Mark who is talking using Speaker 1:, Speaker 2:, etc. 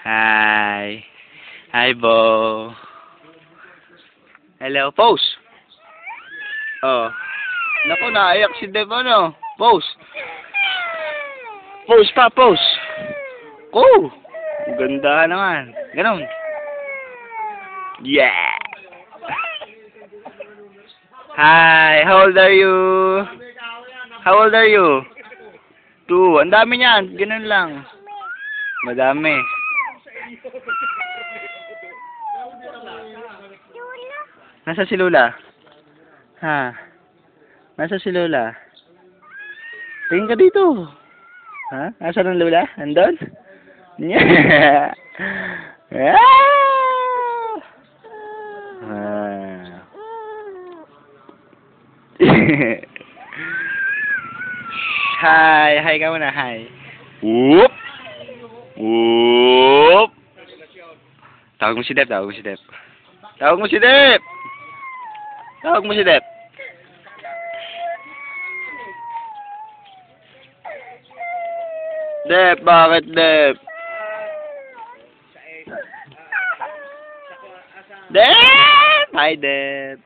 Speaker 1: Hi. Hi, Bo. Hello, pose. Oh. Naku, naiyak si Dev, ano? Pose. Pose pa, pose. Oh! Ganda naman. Ganon. Yeah! Hi, how old are you? How old are you? 2. Ang dami niyan. Ganun lang. Madami. Nasa si Lola? Ha? Nasa si Lola? Tingin ka dito. Ha? Nasa ng Lola? Andun? Yeah. Ah. Hi. Hi ka muna. Hi. Whoop! Whoop! Tawag mo si Dep. Tawag mo si Dep. Tawag mo si Dep! Tawag mo si Dep. Dep, bakit Dep? Dep! Hi, Dep.